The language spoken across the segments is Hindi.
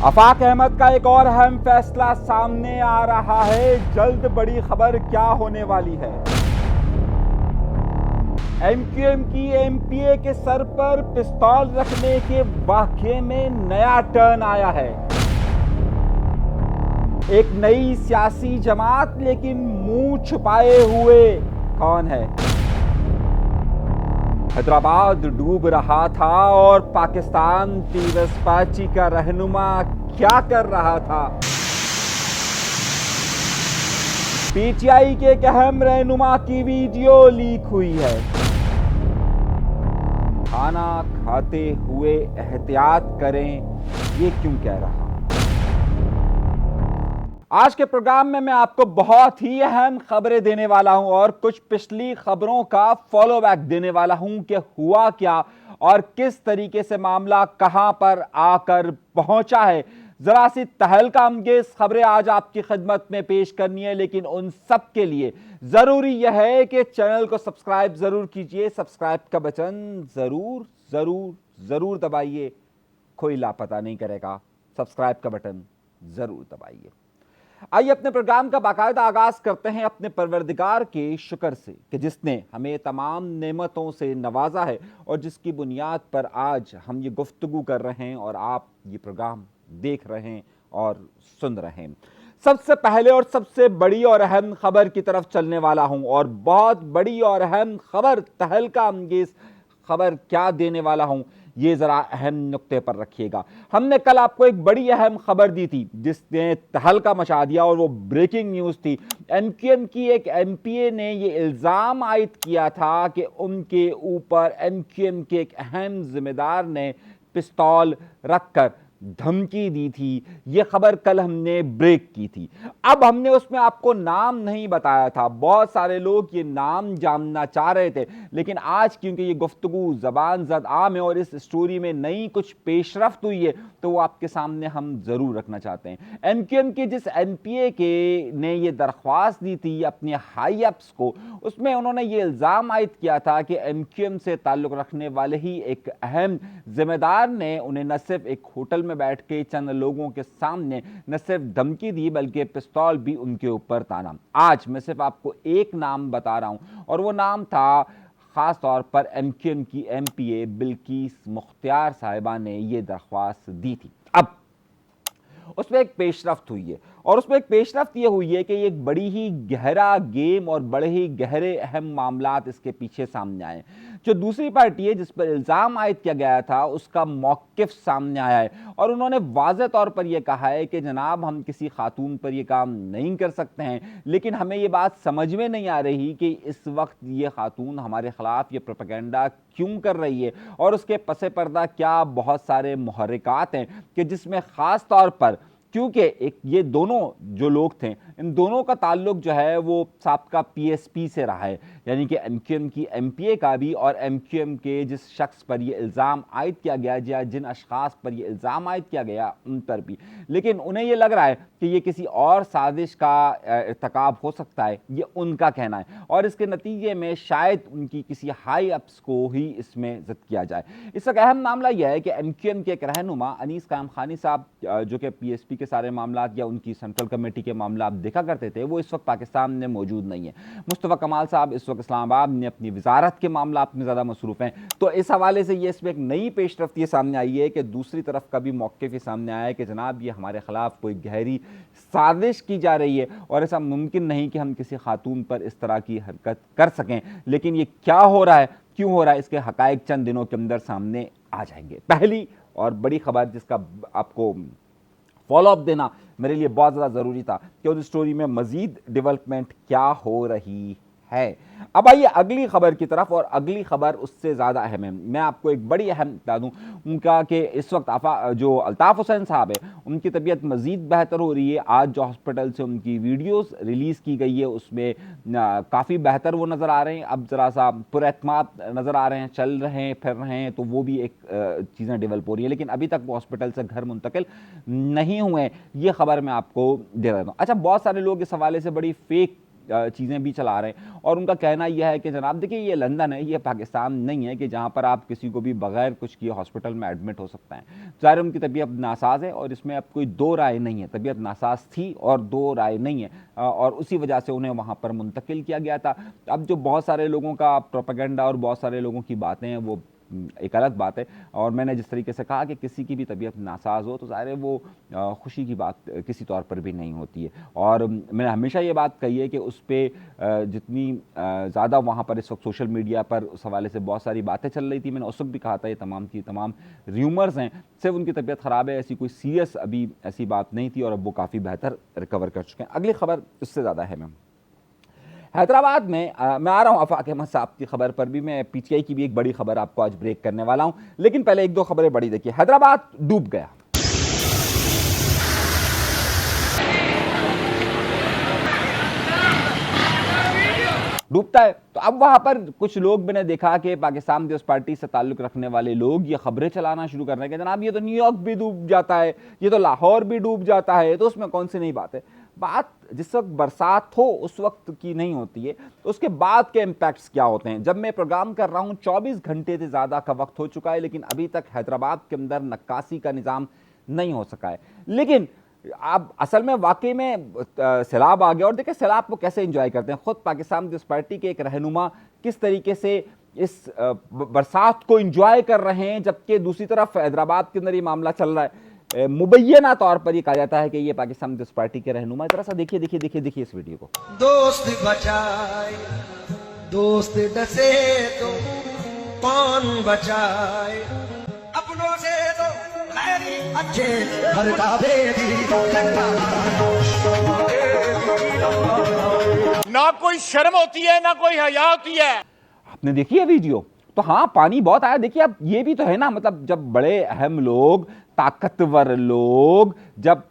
आफाक अहमद का एक और अहम फैसला सामने आ रहा है। जल्द बड़ी खबर क्या होने वाली है। एमक्यूएम की एमपीए के सर पर पिस्तौल रखने के वाकये में नया टर्न आया है। एक नई सियासी जमात, लेकिन मुंह छुपाए हुए कौन है। हैदराबाद डूब रहा था और पाकिस्तान पीपल्स पार्टी का रहनुमा क्या कर रहा था। पीटीआई के एक अहम रहनुमा की वीडियो लीक हुई है। खाना खाते हुए एहतियात करें, ये क्यों कह रहा। आज के प्रोग्राम में मैं आपको बहुत ही अहम खबरें देने वाला हूं और कुछ पिछली खबरों का फॉलो बैक देने वाला हूं कि हुआ क्या और किस तरीके से मामला कहां पर आकर पहुंचा है। जरा सी तहलका अंगेज खबरें आज आपकी खिदमत में पेश करनी है, लेकिन उन सब के लिए जरूरी यह है कि चैनल को सब्सक्राइब जरूर कीजिए। सब्सक्राइब का बटन जरूर जरूर जरूर दबाइए, कोई लापता नहीं करेगा। सब्सक्राइब का बटन जरूर दबाइए। आइए अपने प्रोग्राम का बाकायदा आगाज करते हैं अपने परवरदिगार के शुक्र से कि जिसने हमें तमाम नेमतों से नवाजा है और जिसकी बुनियाद पर आज हम ये गुफ्तगू कर रहे हैं और आप ये प्रोग्राम देख रहे हैं और सुन रहे हैं। सबसे पहले और सबसे बड़ी और अहम खबर की तरफ चलने वाला हूं और बहुत बड़ी और अहम खबर, तहलका अंगेज खबर क्या देने वाला हूं, ये जरा अहम नुक्ते पर रखिएगा। हमने कल आपको एक बड़ी अहम खबर दी थी जिसने तहलका मचा दिया और वो ब्रेकिंग न्यूज थी। एमक्यूएम की एक एमपीए ने ये इल्जाम आयद किया था कि उनके ऊपर एमक्यूएम के एक अहम जिम्मेदार ने पिस्तौल रखकर धमकी दी थी। यह खबर कल हमने ब्रेक की थी। अब हमने उसमें आपको नाम नहीं बताया था। बहुत सारे लोग ये नाम जानना चाह रहे थे, लेकिन आज क्योंकि ये गुफ्तगू ज़बान ज़द आम है और इस स्टोरी में नई कुछ पेशरफ्त हुई है, तो वो आपके सामने हम ज़रूर रखना चाहते हैं। एमक्यूएम के जिस एमपीए के ने ये दरख्वास्त दी थी अपने हाई अप्स को, उसमें उन्होंने ये इल्ज़ाम आयद किया था कि एमक्यूएम से ताल्लुक़ रखने वाले ही एक अहम जिम्मेदार ने उन्हें न सिर्फ एक होटल में बैठ के चंद लोगों के सामने न सिर्फ धमकी दी बल्कि पिस्तौल भी उनके ऊपर ताना। आज मैं सिर्फ आपको एक नाम बता रहा हूं और वो नाम था खास तौर पर एमक्यूएम की एमपीए बिल्किस मुख्तियार साहिबा ने ये दरख्वास्त दी थी। अब उसमें एक पेशरफ्त हुई है और उसमें एक पेशरफ्त ये हुई है कि एक बड़ी ही गहरा गेम और बड़े ही गहरे अहम मामलात इसके पीछे सामने आए। जो दूसरी पार्टी है जिस पर इल्ज़ाम आयद किया गया था उसका मौक़िफ़ सामने आया है और उन्होंने वाज़ेह तौर पर यह कहा है कि जनाब हम किसी खातून पर यह काम नहीं कर सकते हैं, लेकिन हमें ये बात समझ में नहीं आ रही कि इस वक्त ये खातून हमारे ख़िलाफ़ ये प्रोपेगेंडा क्यों कर रही है और उसके पसे पर्दा क्या बहुत सारे मुहर्रिकात हैं कि जिसमें ख़ास तौर पर क्योंकि एक ये दोनों जो लोग थे, इन दोनों का ताल्लुक जो है वो साबका पीएसपी से रहा है, यानी कि एमक्यूएम की एमपीए का भी और एमक्यूएम के जिस शख्स पर ये इल्ज़ाम आयद किया गया या जिन अशखास पर ये इल्ज़ाम आयद किया गया उन पर भी। लेकिन उन्हें ये लग रहा है कि ये किसी और साजिश का इर्तिकाब हो सकता है, ये उनका कहना है और इसके नतीजे में शायद उनकी किसी हाई अप्स को ही इसमें ज़द किया जाए। इस वक्त अहम मामला यह है कि एमक्यूएम के एक रहनुमा अनीस कायम खानी साहब जो कि पीएसपी के सारे मामलात या उनकी सेंट्रल कमेटी के मामला आप देखा करते थे, वो इस वक्त पाकिस्तान में मौजूद नहीं है। मुस्तफ़ा कमाल साहब इस वक्त इस्लामाबाद में अपनी वजारत के मामला में ज़्यादा मसरूफ़ हैं, तो इस हवाले से ये इसमें एक नई पेशरफ्त ये सामने आई है कि दूसरी तरफ का भी मौक़िफ़ ये सामने आया है कि जनाब ये हमारे ख़िलाफ़ कोई गहरी साजिश की जा रही है और ऐसा मुमकिन नहीं कि हम किसी खातून पर इस तरह की हरकत कर सकें। लेकिन ये क्या हो रहा है, क्यों हो रहा है, इसके हक़ाइक़ चंद दिनों के अंदर सामने आ जाएंगे। पहली और बड़ी खबर जिसका आपको फॉलोअप देना मेरे लिए बहुत ज़्यादा ज़रूरी था कि उस स्टोरी में मज़ीद डेवलपमेंट क्या हो रही है। अब आइए अगली खबर की तरफ और अगली खबर उससे ज़्यादा अहम है। मैं आपको एक बड़ी अहम बता दूँ उनका कि इस वक्त जो अल्ताफ़ हुसैन साहब है उनकी तबीयत मज़ीद बेहतर हो रही है। आज जो हॉस्पिटल से उनकी वीडियोस रिलीज़ की गई है उसमें काफ़ी बेहतर वो नज़र आ रहे हैं। अब ज़रा सा पुरएतमाद नज़र आ रहे हैं, चल रहे हैं, फिर रहे हैं, तो वो भी एक चीज़ें डेवलप हो रही है, लेकिन अभी तक वो हॉस्पिटल से घर मुंतकिल नहीं हुए। ये खबर मैं आपको दे रहा हूँ। अच्छा, बहुत सारे लोग इस हवाले से बड़ी फेक चीज़ें भी चला रहे हैं। और उनका कहना यह है कि जनाब देखिए ये लंदन है, ये पाकिस्तान नहीं है कि जहाँ पर आप किसी को भी बगैर कुछ किए हॉस्पिटल में एडमिट हो सकते हैं। ज़ाहिर उनकी तबीयत नासाज है और इसमें अब कोई दो राय नहीं है, तबीयत नासाज थी और दो राय नहीं है, और उसी वजह से उन्हें वहाँ पर मुंतकिल किया गया था। अब जो बहुत सारे लोगों का प्रोपेगेंडा और बहुत सारे लोगों की बातें हैं वो एक अलग बात है। और मैंने जिस तरीके से कहा कि किसी की भी तबीयत नासाज हो तो ज़ाहिर है वो खुशी की बात किसी तौर पर भी नहीं होती है। और मैंने हमेशा ये बात कही है कि उस पर जितनी ज़्यादा वहाँ पर इस वक्त सोशल मीडिया पर उस हवाले से बहुत सारी बातें चल रही थी, मैंने उस वक्त भी कहा था ये तमाम की तमाम र्यूमर्स हैं, सिर्फ उनकी तबीयत ख़राब है, ऐसी कोई सीरियस अभी ऐसी बात नहीं थी और अब वो काफ़ी बेहतर रिकवर कर चुके हैं। अगली खबर उससे ज़्यादा है मैम, हैदराबाद में मैं आ रहा हूँ आफाक अहमद साहब की खबर पर भी, मैं पीटीआई की भी एक बड़ी खबर आपको आज ब्रेक करने वाला हूँ, लेकिन पहले एक दो खबरें बड़ी देखिए। हैदराबाद डूब गया, डूबता है तो अब वहां पर कुछ लोग मैंने देखा कि पाकिस्तान पीपल्स पार्टी से ताल्लुक रखने वाले लोग ये खबरें चलाना शुरू कर रहे हैं कि जनाब ये तो न्यूयॉर्क भी डूब जाता है, ये तो लाहौर भी डूब जाता है, तो उसमें कौन सी नई बात है। बात जिस वक्त बरसात हो उस वक्त की नहीं होती है, तो उसके बाद के इम्पैक्ट्स क्या होते हैं। जब मैं प्रोग्राम कर रहा हूँ 24 घंटे से ज़्यादा का वक्त हो चुका है, लेकिन अभी तक हैदराबाद के अंदर नक्काशी का निज़ाम नहीं हो सका है। लेकिन अब असल में वाकई में सैलाब आ गया, और देखिए सैलाब को कैसे एंजॉय करते हैं। खुद पाकिस्तान पीपल्स पार्टी के एक रहनुमा किस तरीके से इस बरसात को एंजॉय कर रहे हैं, जबकि दूसरी तरफ हैदराबाद के अंदर ये मामला चल रहा है। मुबैना तौर पर ये कहा जाता है कि ये पाकिस्तान पीपल्स पार्टी के रहनुमा। जरा सा देखिए देखिए देखिए देखिए इस वीडियो को। दोस्त बचाए दोस्त डसे तो कौन बचाए, अपनों से तो गैरी अच्छे भड़कावे ना कोई शर्म होती है ना कोई हया होती है। आपने देखी है वीडियो? तो हाँ पानी बहुत आया। देखिए अब ये भी तो है ना, मतलब जब बड़े अहम लोग, ताकतवर लोग जब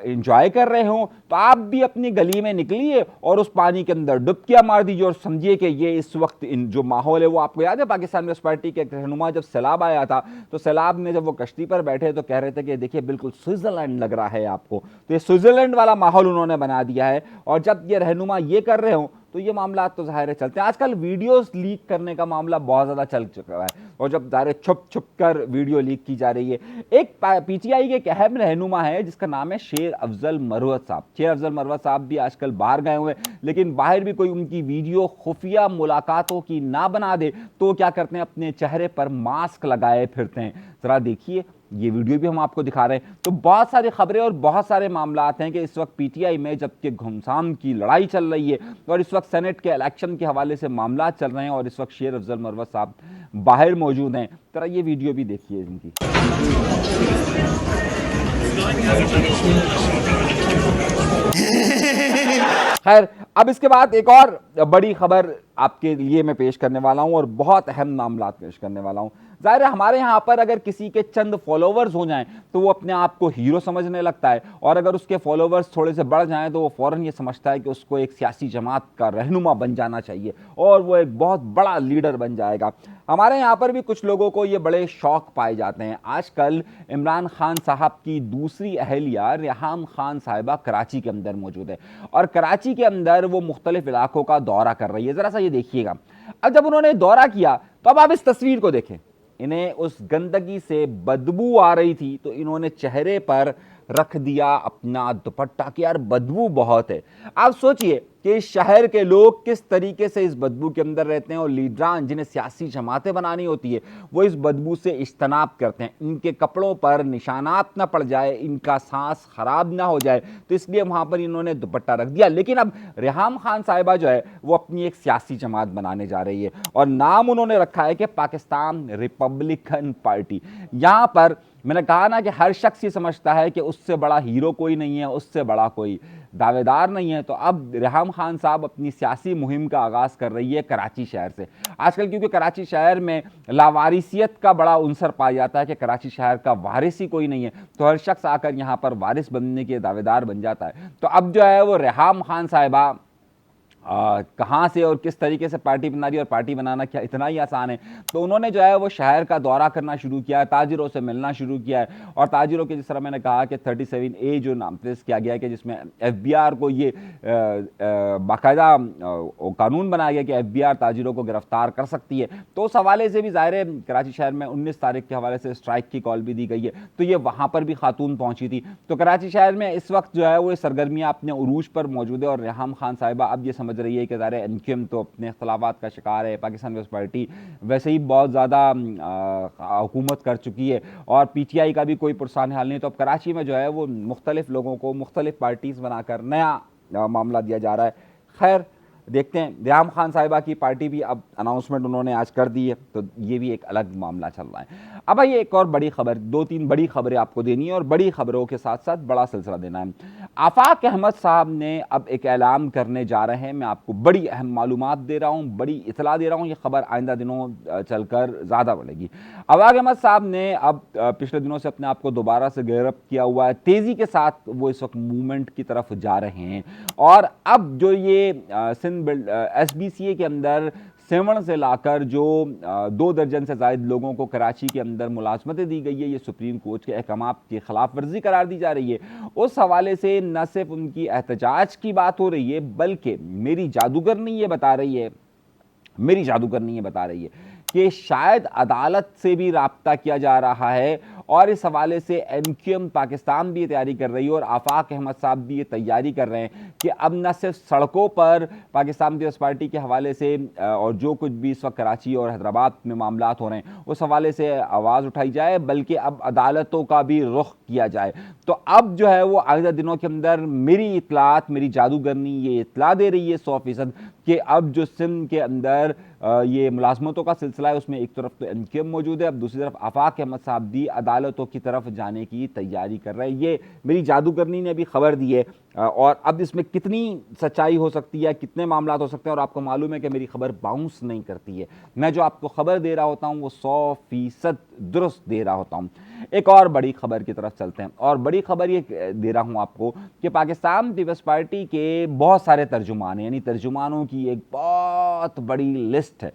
एंजॉय कर रहे हो तो आप भी अपनी गली में निकलिए और उस पानी के अंदर डुबकियां मार दीजिए और समझिए कि ये इस वक्त इन जो माहौल है वो आपको याद है पाकिस्तान पीपल्स पार्टी के रहनुमा जब सैलाब आया था तो सैलाब में जब वो कश्ती पर बैठे तो कह रहे थे कि देखिए बिल्कुल स्विट्जरलैंड लग रहा है आपको, तो ये स्विट्जरलैंड वाला माहौल उन्होंने बना दिया है। और जब ये रहनुमा ये कर रहे हो तो ये मामला तो ज़ाहिर चलते हैं। आजकल वीडियोस लीक करने का मामला बहुत ज़्यादा चल चुका है और जब ज़ाहिर छुप छुप कर वीडियो लीक की जा रही है। एक पीटीआई के एक अहम रहनुमा है जिसका नाम है शेर अफजल मरवत साहब। शेर अफजल मरवत साहब भी आजकल बाहर गए हुए हैं, लेकिन बाहर भी कोई उनकी वीडियो खुफिया मुलाकातों की ना बना दे तो क्या करते हैं, अपने चेहरे पर मास्क लगाए फिरते हैं। ज़रा देखिए ये वीडियो भी हम आपको दिखा रहे हैं। तो बहुत सारी खबरें और बहुत सारे मामला हैं कि इस वक्त पीटीआई में जबकि घुमसान की लड़ाई चल रही है और इस वक्त सेनेट के इलेक्शन के हवाले से मामला चल रहे हैं और इस वक्त शेर अफजल मरवत साहब बाहर मौजूद हैं। जरा ये वीडियो भी देखिए इनकी। खैर अब इसके बाद एक और बड़ी खबर आपके लिए मैं पेश करने वाला हूं और बहुत अहम मामला पेश करने वाला हूं। जाहिर है हमारे यहाँ पर अगर किसी के चंद फॉलोवर्स हो जाएं तो वो अपने आप को हीरो समझने लगता है, और अगर उसके फॉलोवर्स थोड़े से बढ़ जाएं तो वो फौरन ये समझता है कि उसको एक सियासी जमात का रहनुमा बन जाना चाहिए और वो एक बहुत बड़ा लीडर बन जाएगा। हमारे यहाँ पर भी कुछ लोगों को ये बड़े शौक पाए जाते हैं। आजकल इमरान खान साहब की दूसरी अहलिया रेहाम खान साहिबा कराची के अंदर मौजूद है और कराची के अंदर वो मुख्तलिफ इलाकों का दौरा कर रही है। ज़रा सा ये देखिएगा। अब जब उन्होंने दौरा किया तो अब आप इस तस्वीर को देखें। इन्हें उस गंदगी से बदबू आ रही थी तो इन्होंने चेहरे पर रख दिया अपना दुपट्टा कि यार बदबू बहुत है। आप सोचिए कि शहर के लोग किस तरीके से इस बदबू के अंदर रहते हैं और लीडरान जिन्हें सियासी जमातें बनानी होती है वो इस बदबू से इज्तनाब करते हैं। इनके कपड़ों पर निशानात ना पड़ जाए, इनका सांस खराब ना हो जाए, तो इसलिए वहाँ पर इन्होंने दुपट्टा रख दिया। लेकिन अब रेहाम खान साहिबा जो है वो अपनी एक सियासी जमात बनाने जा रही है और नाम उन्होंने रखा है कि पाकिस्तान रिपब्लिकन पार्टी। यहाँ पर मैंने कहा ना कि हर शख्स ये समझता है कि उससे बड़ा हीरो कोई नहीं है, उससे बड़ा कोई दावेदार नहीं है। तो अब रेहाम खान साहब अपनी सियासी मुहिम का आगाज़ कर रही है कराची शहर से। आजकल क्योंकि कराची शहर में लावारिसियत का बड़ा उनसर पाया जाता है कि कराची शहर का वारिस ही कोई नहीं है, तो हर शख्स आकर यहाँ पर वारिस बनने के दावेदार बन जाता है। तो अब जो है वो रेहाम खान साहिबा कहाँ से और किस तरीके से पार्टी बना रही है और पार्टी बनाना क्या इतना ही आसान है। तो उन्होंने जो है वो शहर का दौरा करना शुरू किया है, ताजिरों से मिलना शुरू किया है और ताजिरों के जिस तरह मैंने कहा कि 37A जो नामजद किया गया है कि जिसमें FBR को ये बाकायदा कानून बनाया गया कि FBR ताजिरों को गिरफ्तार कर सकती है। तो उस हवाले से भी ज़ाहिर है कराची शहर में 19 तारीख के हवाले से स्ट्राइक की कॉल भी दी गई है, तो ये वहाँ पर भी खातून पहुँची थी। तो कराची शहर में इस वक्त जो है वो सरगर्मियाँ अपने उरूज पर मौजूद है और रेहाम खान साहिबा अब ये समझ रही है कि ज़ाहिर एनक्यूएम तो अपने इख्तलाफात का शिकार है, पाकिस्तान पीपल्स पार्टी वैसे ही बहुत ज़्यादा हुकूमत कर चुकी है और PTI का भी कोई पुरसान हाल नहीं। तो अब कराची में जो है वो मुख्तलिफ लोगों को मुख्तलिफ पार्टीज़ बनाकर नया मामला दिया जा रहा है। खैर देखते हैं, रेहाम खान साहिबा की पार्टी भी अब अनाउंसमेंट उन्होंने आज कर दी है, तो ये भी एक अलग मामला चल रहा है। अब ये एक और बड़ी खबर, 2-3 बड़ी खबरें आपको देनी है और बड़ी खबरों के साथ साथ बड़ा सिलसिला देना है। आफाक अहमद साहब ने अब एक ऐलान करने जा रहे हैं, मैं आपको बड़ी अहम मालूमात दे रहा हूँ, बड़ी इतला दे रहा हूँ, ये खबर आइंदा दिनों चलकर ज़्यादा बढ़ेगी। आफाक अहमद साहब ने अब पिछले दिनों से अपने आप को दोबारा से गिरफ्त किया हुआ है, तेज़ी के साथ वो इस वक्त मूवमेंट की तरफ जा रहे हैं और अब जो ये SBCA के अंदर सेवन से लाकर जो 2 दर्जन से ज़ायद लोगों को कराची के अंदर मुलाजमतें दी गई है, ये सुप्रीम कोर्ट के अहकामात की खिलाफ वर्जी करार दी जा रही है। उस हवाले से न सिर्फ उनकी एहतजाज की बात हो रही है बल्कि मेरी जादूगरनी ये बता रही है कि शायद अदालत से भी राब्ता किया जा रहा है और इस हवाले से NQM पाकिस्तान भी तैयारी कर रही है और आफाक अहमद साहब भी ये तैयारी कर रहे हैं कि अब न सिर्फ सड़कों पर पाकिस्तान पीपल्स पार्टी के हवाले से और जो कुछ भी इस वक्त कराची और हैदराबाद में मामलात हो रहे हैं उस हवाले से आवाज़ उठाई जाए बल्कि अब अदालतों का भी रुख किया जाए। तो अब जो है वो आइंदा दिनों के अंदर मेरी जादूगरनी ये इतला दे रही है 100% कि अब जो सिंध के अंदर ये मुलाजमतों का सिलसिला है उसमें एक तरफ तो NQM मौजूद है, अब दूसरी तरफ आफाक अहमद साहब भी अदालतों की तरफ जाने की तैयारी कर रहे हैं। ये मेरी जादूगरनी ने अभी खबर दी है और अब इसमें कितनी सच्चाई हो सकती है, कितने मामला हो सकते हैं और आपको मालूम है कि मेरी खबर बाउंस नहीं करती है, मैं जो आपको खबर दे रहा होता हूँ वो 100% दुरुस्त दे रहा होता हूँ। एक और बड़ी खबर की तरफ चलते हैं और बड़ी खबर ये दे रहा हूँ आपको कि पाकिस्तान पीपल्स पार्टी के बहुत सारे तर्जुमान यानी तर्जुमानों की एक बहुत बड़ी लिस्ट है।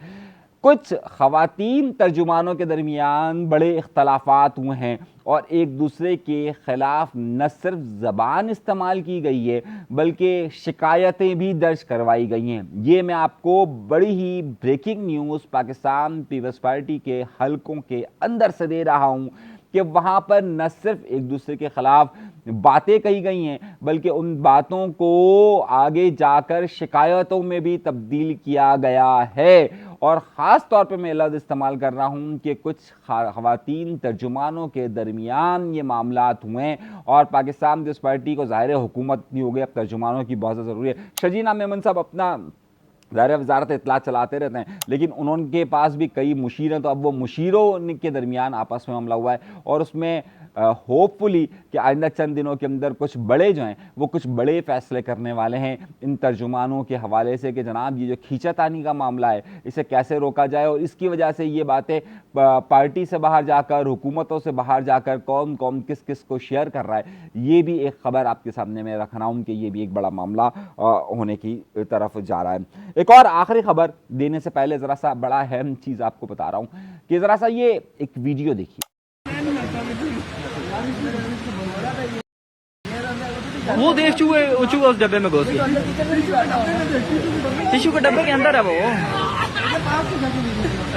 कुछ ख़वातीन तर्जुमानों के दरमियान बड़े इख्तलाफात हुए हैं और एक दूसरे के ख़िलाफ़ न सिर्फ ज़बान इस्तेमाल की गई है बल्कि शिकायतें भी दर्ज करवाई गई हैं। ये मैं आपको बड़ी ही breaking news Pakistan Peoples Party के हलकों के अंदर से दे रहा हूँ कि वहाँ पर न सिर्फ एक दूसरे के ख़िलाफ़ बातें कही गई हैं बल्कि उन बातों को आगे जाकर शिकायतों में भी तब्दील किया गया है। और ख़ास तौर पे मैं लफ्ज़ इस्तेमाल कर रहा हूँ कि कुछ ख़वातीन तर्जुमानों के दरमियान ये मामलात हुए हैं और पाकिस्तान पीपल्स पार्टी को ज़ाहिर हुकूमत नहीं हो गई, अब तर्जुमानों की बहुत ज़रूरी है। शजीना मेमन साहब अपना ज़ाहिर वजारत इत्तला चलाते रहते हैं लेकिन उनके पास भी कई मुशीर हैं, तो अब वो मुशीरों के दरमियान आपस में मामला हुआ है और उसमें होपफुली कि आइंदा चंद दिनों के अंदर कुछ बड़े जो हैं वो कुछ बड़े फैसले करने वाले हैं इन तर्जुमानों के हवाले से कि जनाब ये जो खींचातानी का मामला है इसे कैसे रोका जाए और इसकी वजह से ये बातें पार्टी से बाहर जाकर हुकूमतों से बाहर जाकर कौन कौन किस किस को शेयर कर रहा है, ये भी एक ख़बर आपके सामने मैं रख रहा हूँ कि ये भी एक बड़ा मामला होने की तरफ जा रहा है। एक और आखिरी खबर देने से पहले ज़रा सा बड़ा अहम चीज़ आपको बता रहा हूँ कि ज़रा सा ये एक वीडियो देखिए। वो देख चूहे उस डब्बे में घुस गए, टिश्यू के डब्बे के अंदर है, वो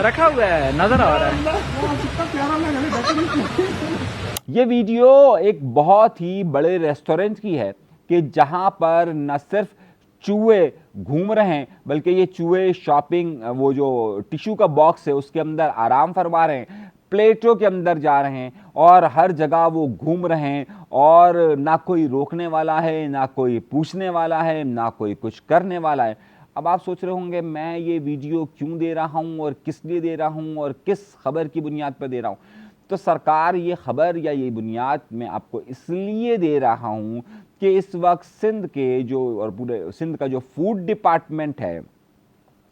रखा हुआ है, नजर आ रहा है। ये वीडियो एक बहुत ही बड़े रेस्टोरेंट की है कि जहां पर न सिर्फ चूहे घूम रहे हैं बल्कि ये चूहे शॉपिंग वो जो टिश्यू का बॉक्स है उसके अंदर आराम फरमा रहे हैं, प्लेटों के अंदर जा रहे हैं और हर जगह वो घूम रहे हैं और ना कोई रोकने वाला है, ना कोई पूछने वाला है, ना कोई कुछ करने वाला है। अब आप सोच रहे होंगे मैं ये वीडियो क्यों दे रहा हूँ और किस लिए दे रहा हूँ और किस खबर की बुनियाद पर दे रहा हूँ। तो सरकार ये खबर या ये बुनियाद मैं आपको इसलिए दे रहा हूँ कि इस वक्त सिंध के जो और पूरे सिंध का जो फूड डिपार्टमेंट है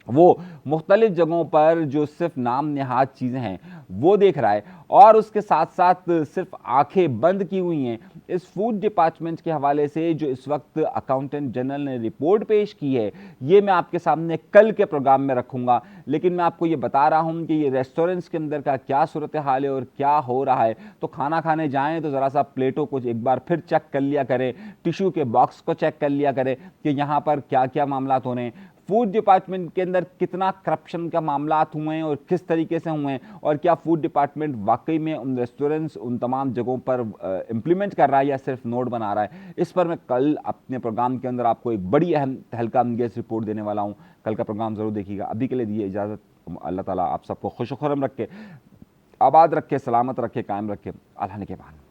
वो मुख्तलिफ जगहों पर जो सिर्फ नाम नेहाद चीज़ें हैं वो देख रहा है, और उसके साथ साथ सिर्फ आंखें बंद की हुई हैं इस फूड डिपार्टमेंट के हवाले से जो इस वक्त अकाउंटेंट जनरल ने रिपोर्ट पेश की है। ये मैं आपके सामने कल के प्रोग्राम में रखूंगा, लेकिन मैं आपको ये बता रहा हूँ कि ये रेस्टोरेंट्स के अंदर का क्या सूरत हाल है और क्या हो रहा है। तो खाना खाने जाएँ तो ज़रा सा प्लेटों को एक बार फिर चेक कर लिया करें, टिश्यू के बॉक्स को चेक कर लिया करें कि यहाँ पर क्या क्या मामला हो रहे हैं, फूड डिपार्टमेंट के अंदर कितना करप्शन का मामला हुए हैं और किस तरीके से हुए हैं, और क्या फूड डिपार्टमेंट वाकई में उन रेस्टोरेंट्स उन तमाम जगहों पर इम्प्लीमेंट कर रहा है या सिर्फ नोट बना रहा है। इस पर मैं कल अपने प्रोग्राम के अंदर आपको एक बड़ी अहम तहलका अंगेज रिपोर्ट देने वाला हूँ। कल का प्रोग्राम ज़रूर देखिएगा। अभी के लिए दीजिए इजाज़त। अल्लाह ताला आप सबको खुश खुरम रखे, आबाद रखे, सलामत रखे, कायम रखे। अल्लाह ने के बाद।